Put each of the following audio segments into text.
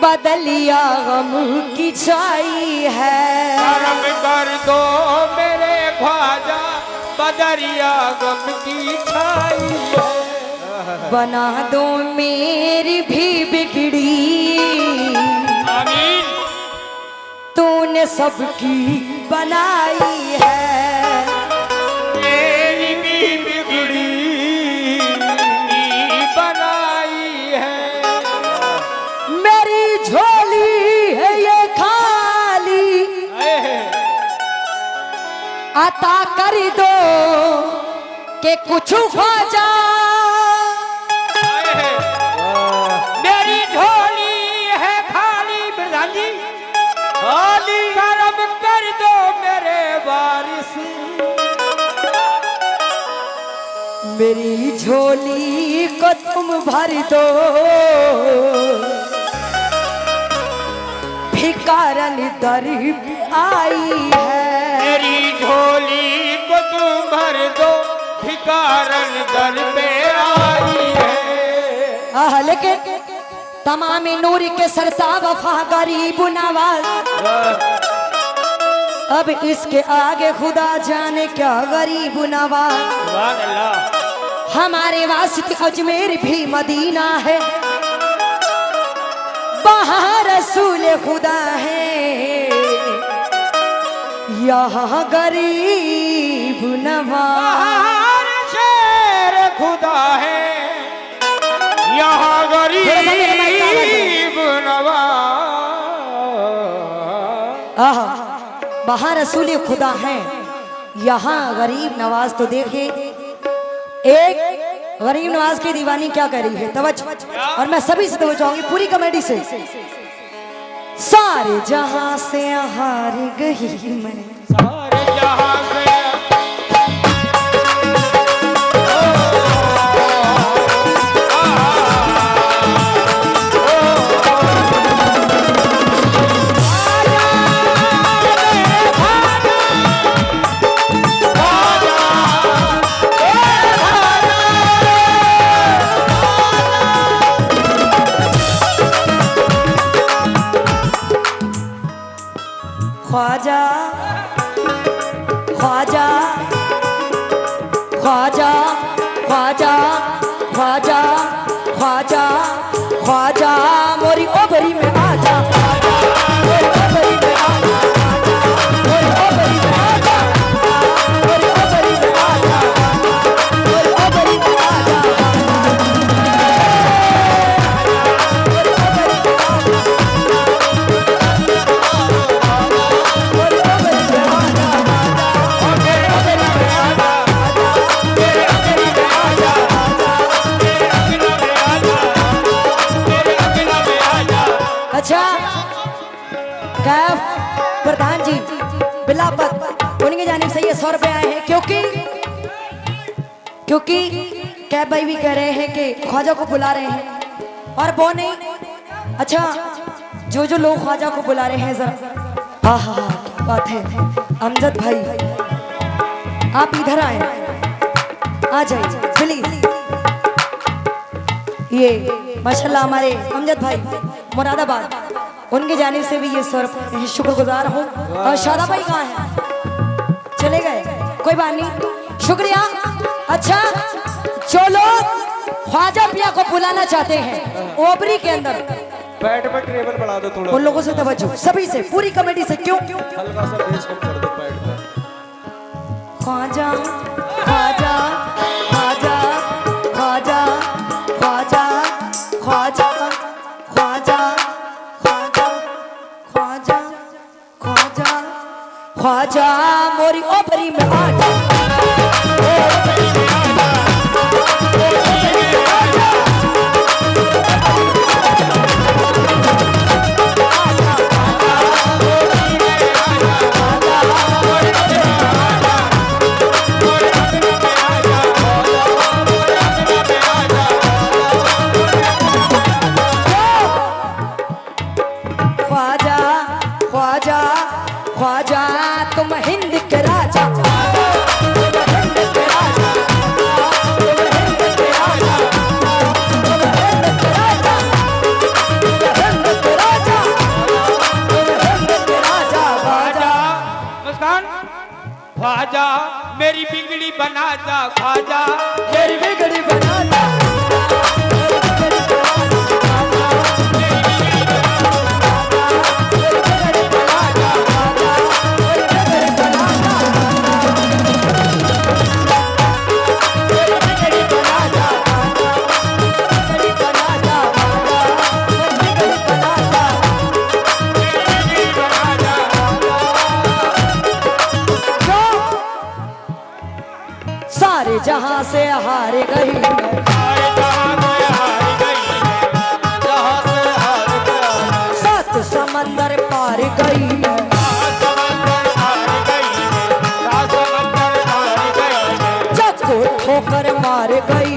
बदलिया गम की छाई है। करम कर दो मेरे ख्वाजा बदरिया गम की छाई है। बना दो मेरी भी बिगड़ी, आमीन। तूने सबकी बनाई है। मेरी भी बिगड़ी बनाई है। मेरी झोली है ये खाली, अता कर दो के कुछ ख्वाजा। मेरी झोली है खाली बिरधांजी, खाली करम कर दो मेरे वारिस। मेरी झोली को तुम भर दो, भिखारन दर आई है। मेरी झोली को तुम भर दो, भिखारन दर पे आई है। लेकिन तमाम नूर के सरसा वफा गरीब नवाज, अब इसके आगे खुदा जाने क्या गरीब नवाज। हमारे वास्ते अजमेर भी मदीना है, वहाँ रसूल खुदा है, यहाँ गरीब नवाज शेर खुदा है, यहाँ गरीब नवाज। वहाँ रसूल खुदा है, यहाँ गरीब नवाज। तो देखिए एक गरीब नवाज की दीवानी क्या कर रही है, तवज्जो। और मैं सभी से तवज्जो चाहूंगी पूरी कमेटी से। सारे जहां से हार गई मैं, सारे जहां से ख्वाजा ख्वाजा ख्वाजा ख्वाजा ख्वाजा ख्वाजा ख्वाजा मोरी ओबरी में आजा, मोरी ओबरी में आजा, मोरी ओबरी में आजा, मोरी ओबरी में आजा, मोरी ओबरी में आजा, प्रधान जी बिलावत उनकी जानिब से ये 100 रुपए आए हैं, क्योंकि कैब भाई भी कह रहे हैं कि ख्वाजा को बुला रहे हैं और वो नहीं। अच्छा, जो जो लोग ख्वाजा को बुला रहे हैं जरा, हाँ हाँ हाँ बात है। अमजद भाई आप इधर आए, आ जाइए प्लीज। ये माशाल्लाह हमारे अमजद भाई मुरादाबाद, उनकी जानिब से भी ये 100 रुपए शुक्रगुजार हूँ। और शादा भाई कहाँ हैं? चले गए, कोई बात नहीं, शुक्रिया। अच्छा, जो लोग ख्वाजा पिया को बुलाना चाहते हैं ओबरी के अंदर, बैठ पे टेबल बढ़ा दो थोड़ा, उन लोगों से तवज्जो, सभी से, पूरी कमेटी से। क्यों हल्का सा बेस कम कर दो बैठ पे। ख्वाजा ख्वाजा ख्वाजा ख्वाजा ख्वाजा ख्वाजा ख्वाजा ख्वाजा ख्वाजा ख्वाजा मोरी ओबरी में आजा, ख्वाजा ख्वाजा ख्वाजा तुम हिंद के राजा, तुम हिंद के राजा, तुम हिंद के राजा, तुम हिंद के राजा, तुम हिंद के राजा। ख्वाजा मेरी बिगड़ी बना जा ख्वाजा मेरी बिगड़ी बना जा सारे जहां से हार गई सात समंदर पार गई जग को ठोकर मार गई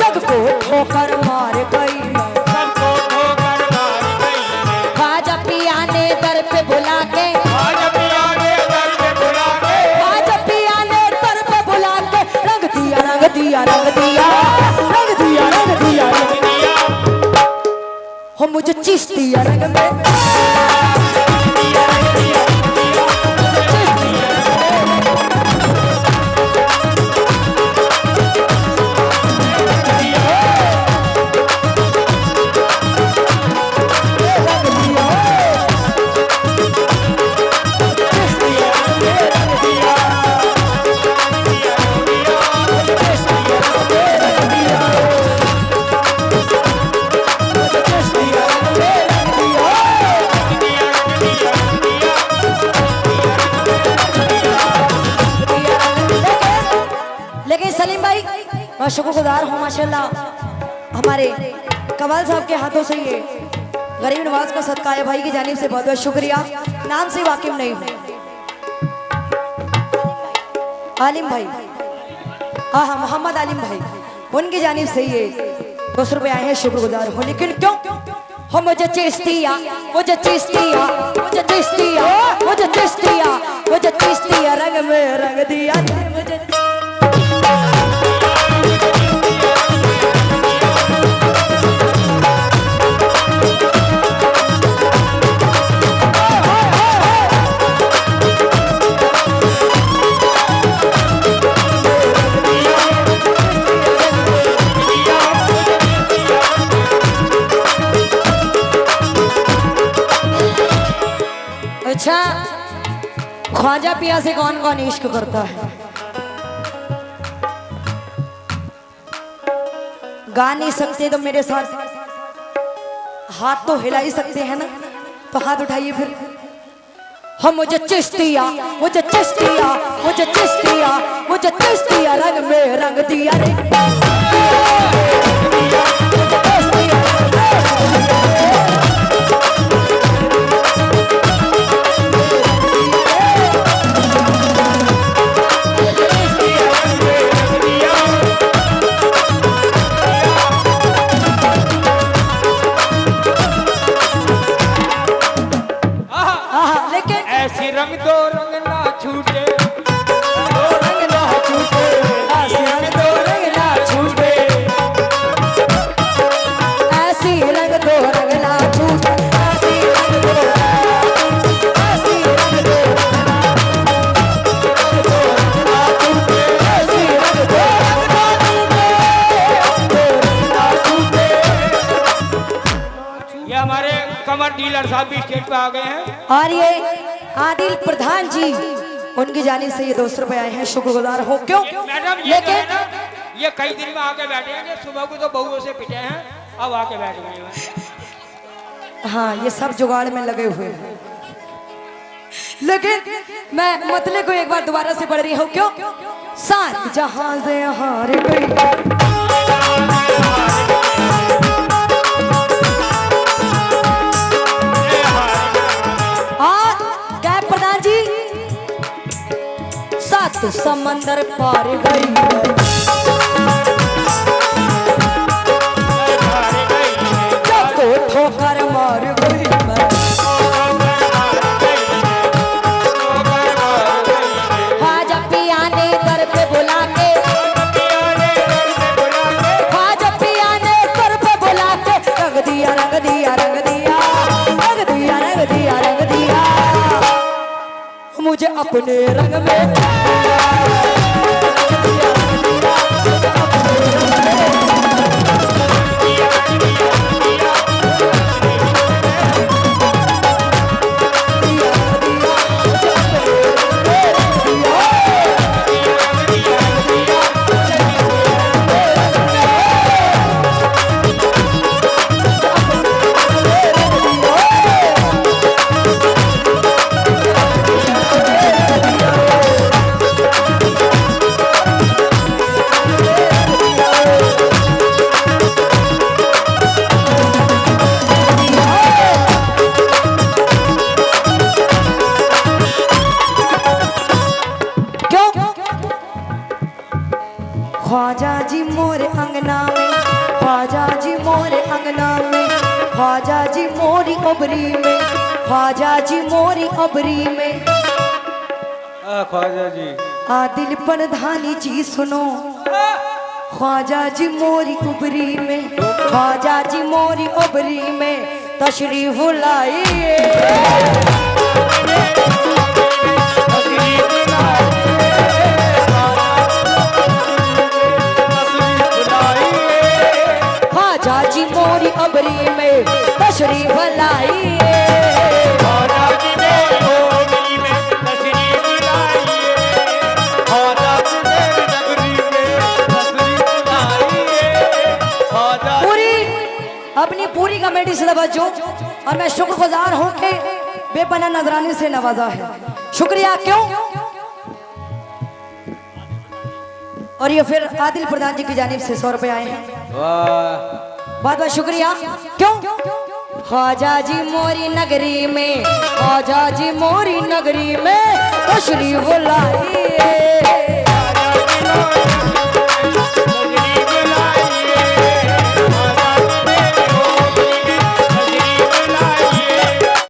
जग को ठोकर मार गई ख्वाजा पिया ने दर पे बुला के ख्वाजा पिया ने दर पे बुला के रंग दिया रंग दिया रंग दिया रंग दिया रंग दिया रंग दिया हो मुझे चिश्तिया रंग में लेकिन सलीम भाई मैं शुक्रगुजार हूँ माशाल्लाह हमारे कमाल साहब के हाथों से ये गरीब नवाज का सदका है भाई की जानिब से बहुत बहुत शुक्रिया नाम से वाकिफ नहीं हूँ आलिम भाई हाँ मोहम्मद आलिम भाई उनकी जानिब से ये 200 रुपये आए हैं शुक्रगुजार हूँ लेकिन क्यों हो मुझे चिश्तिया मुझे चिश्तिया मुझे चिश्तिया मुझे चिश्तिया मुझे चिश्तिया रंग में रंग दिया मुझे अच्छा ख्वाजा पिया से कौन कौन इश्क करता है गा नहीं सकते तो मेरे साथ हाथ तो हिला ही सकते हैं ना तो हाथ उठाइए फिर हम मुझे चिश्तिया मुझे चिश्तिया मुझे चिश्तिया मुझे चिश्तिया रंग में रंग दिया रे ऐसी रंग दो रंग ना छूटे रंग ना छूटे ऐसी रंग दो रंग ना छूटे ऐसी रंग दो रंग ना छूटे ऐसी रंग दो ऐसी रंग दो रंग ना छूटे ऐसी रंग दो रंग ना छूटे ये हमारे कमर डीलर साहब भी स्टेज पे आ गए हैं और ये आदिल प्रधान जी उनकी जानी से ये 200 रुपये आए हैं शुक्रगुजार हो क्यों मैडम लेकिन ये कई दिन में आके बैठे हैं सुबह को तो बहुओं से पिटे हैं अब आके बैठ गए हैं हाँ ये सब जुगाड़ में लगे हुए हैं लेकिन मैं मतले को एक बार दोबारा से पढ़ रही हूँ क्यों सात जहां से हार गई सात समंदर पार गई जग को ठोकर मार गई ख्वाजा पिया ने दर पे बुला के ख्वाजा पिया ने दर पे बुला के रंग दिया रंग दिया रंग दिया रंग दिया अपने रंग में ख्वाजा जी मोरे अंगना में, ख्वाजा जी मोरे अंगना में, ख्वाजा जी मोरी अबरी में, ख्वाजा जी मोरी अबरी में। ख्वाजा जी आदिल प्रधानी जी सुनो, ख्वाजा जी मोरी उबरी में, ख्वाजा जी मोरी उबरी में तशरीफ लाइए। ख्वाजा जी मोरी अबरी में तशरीफ लाइए। ख्वाजा जी मेरी ओबरी में तशरीफ लाइए, ख्वाजा जी मेरी नगरी में तशरीफ लाइए, ख्वाजा पूरी अपनी पूरी कमेटी से तवज्जो, और मैं शुक्रगुजार हूँ कि बेपनाह नजराने से नवाजा है। शुक्रिया। क्यों? और ये फिर आदिल प्रधान जी की जानिब से 100 रुपए आए हैं। वाह बहुत बहुत शुक्रिया। क्यों? ख्वाजा जी मोरी नगरी में, ख्वाजा जी मोरी नगरी में तशरीफ लाइए।